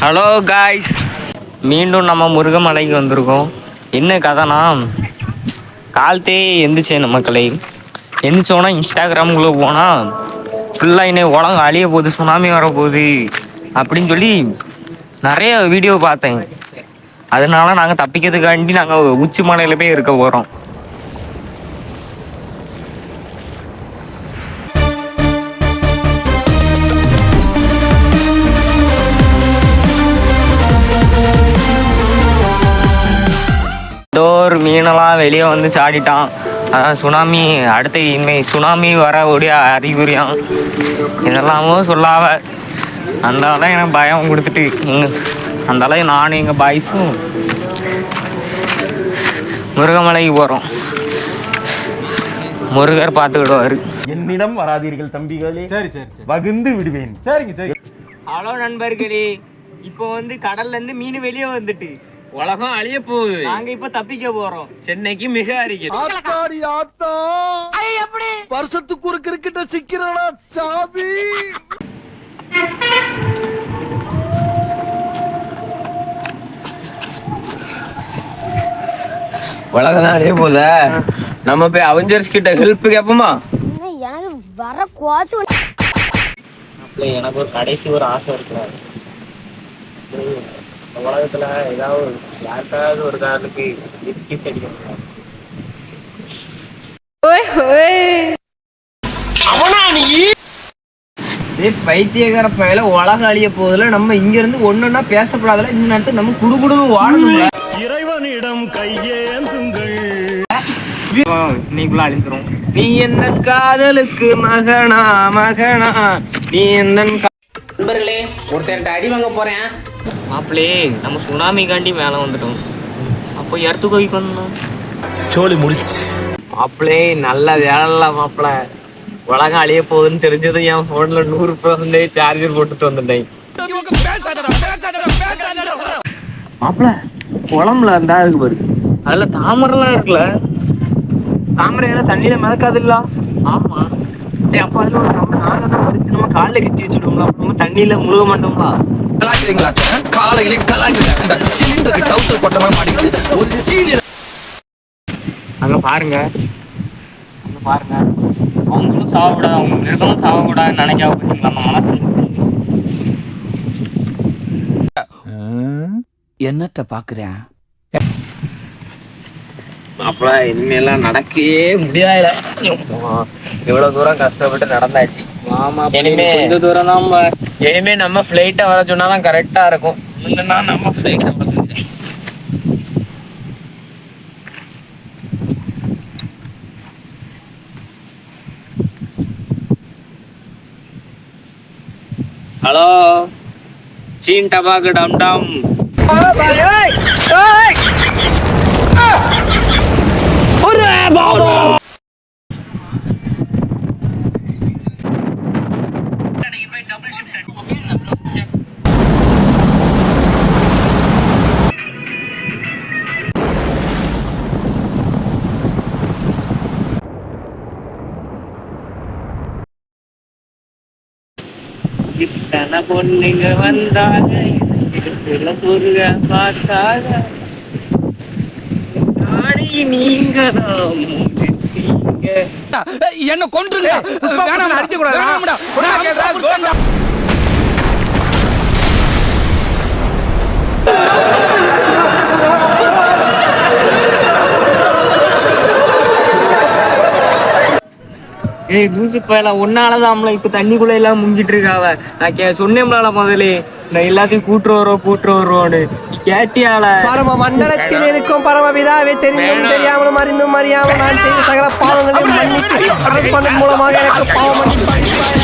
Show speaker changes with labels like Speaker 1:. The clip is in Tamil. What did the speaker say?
Speaker 1: ஹலோ காய்ஸ், மீண்டும் நம்ம முருகமலைக்கு வந்திருக்கோம். என்ன கதைனா, காலத்தே எந்திரிச்சேன் மக்களே. எந்திரிச்சோன்னா இன்ஸ்டாகிராமுக்குள்ளே போனால் ஃபுல்லாக இன்னும் உலகம் அழிய போகுது, சுனாமி வரப்போகுது அப்படின்னு சொல்லி நிறைய வீடியோ பார்த்தேன். அதனால நாங்கள் தப்பிக்கிறதுக்காண்டி நாங்கள் உச்சி மலையில் போய் இருக்க போகிறோம். ஒரு மீனெல்லாம் வெளியே வந்து சாடிட்டான். அதான் சுனாமி, அடுத்து இனிமேல் சுனாமி வர ஓடிய அறிகுறியாம். இதெல்லாமும் சொல்லாவ அந்தால எனக்கு பயம் கொடுத்துட்டு அந்த அளவு நானும் எங்கள் பாய்ஸும் முருகமலைக்கு போகிறோம். முருகர் பார்த்துக்கிடுவார்.
Speaker 2: என்னிடம் வராதீர்கள் தம்பிகளே. சரி சரி சரி, வகுந்து விடுவேன். சரிங்க சரி.
Speaker 1: ஹலோ நண்பர்களே, இப்போ வந்து கடல்ல இருந்து மீன் வெளியே வந்துட்டு உலகம் அழிய போகுது. நாங்க இப்ப தப்பிக்க போறோம். சென்னைக்கு மிக அருகில்.
Speaker 3: வருஷத்துக்கு ஒரு கிரிக்கெட்ட சிக்கிறடா சாமி.
Speaker 1: உலகம் தான் அழிய போகுத, நம்ம போய் அவெஞ்சர்ஸ் கிட்ட ஹெல்ப் கேட்போமா?
Speaker 4: எனக்கு வர கோத்து
Speaker 1: எனக்கு ஒரு கடைசி ஒரு ஆசை இருக்கிறாரு. உலகத்துல ஏதாவது யாருக்காவது ஒரு காரணத்துக்கு கிஸ் அடிக்கணும். பைத்தியக்கார பையில உலகம் அழிய போகுதுல, நம்ம இங்க இருந்து ஒண்ணுன்னா பேசப்படாதுல. இந்த நேரத்துக்கு நம்ம குடுகுடுன்னு வாழணும்.
Speaker 2: இறைவனிடம் கையேந்துங்கள்.
Speaker 1: நீக்குள்ள அழிந்துரும். நீ என்ன காதலுக்கு மகனா மகனா, நீ என்ன
Speaker 5: நண்பர்களே, ஒருத்தர்கிட்ட அடி வாங்க போறேன்.
Speaker 1: மாப்பிளே, நம்ம சுனாமி காண்டி மேல வந்துட்டோம். அப்போ எர்த்து கோய்க்கணும்.
Speaker 3: சோலி முடிச்சு
Speaker 1: மாப்பிளே, நல்ல வேலை மாப்பிள. உலகம் அழிய போகுதுன்னு தெரிஞ்சது என் போன்ல 100% சார்ஜர் போட்டுட்டு வந்துட்டேன். மாப்பிள, குளம்ல இருந்தா இருக்கு பாரு, அதுல தாமரைலாம் இருக்குல்ல. தாமரை எல்லாம் தண்ணியில மிதக்காது இல்ல? ஆமா. அப்ப அதுல ஒரு நம்ம காலில் கட்டி வச்சுட்டோம்ல, நம்ம தண்ணியில முழுக மாட்டோம்ல. அங்க பாருங்க, அங்க பாருங்க. அவங்களும் சாவக்கூடாது, அவங்க மிருகமும் சாவக்கூடாதுன்னு நினைக்காம பார்த்தீங்களா நம்ம மனசு.
Speaker 3: என்னத்த பாக்குறேன்
Speaker 1: மாப்பிள, இனிமேலாம் நடக்கவே முடியாதுல. இவ்வளவு தூரம் கஷ்டப்பட்டு நடந்தாச்சு. இனிமே இந்த தூரம் தான். இனிமே நம்ம பிளைட்டை வர சொன்னாதான் கரெக்டா இருக்கும். நம்ம பிளைட்டை ஹலோ சீன் டபாக்கு டம் டம். இத்தனை பொண்ணுங்க வந்தாங்க, இதுல சொருக பார்த்தாங்க. நீங்க
Speaker 3: என்ன கொன்றுங்க. அடிக்க கூடாது.
Speaker 1: ஏய் தூசு பையல, ஒன்னாலதான் இப்ப தண்ணிக்குள்ள எல்லாம் முங்கிட்டு இருக்காவ. நான் சொன்னேன்ல முதலே, நான் எல்லாத்தையும் கூட்டு வருவோன்னு. நீ கேட்டியால?
Speaker 6: பரம மண்டலத்தில் இருக்கும் பரமபிதாவை தெரிந்தும் தெரியாமலும் அறிந்தும் அறியாமல் நான் செய்த சகல பாவங்களையும் மன்னித்து மூலமாக எனக்கு பாவம்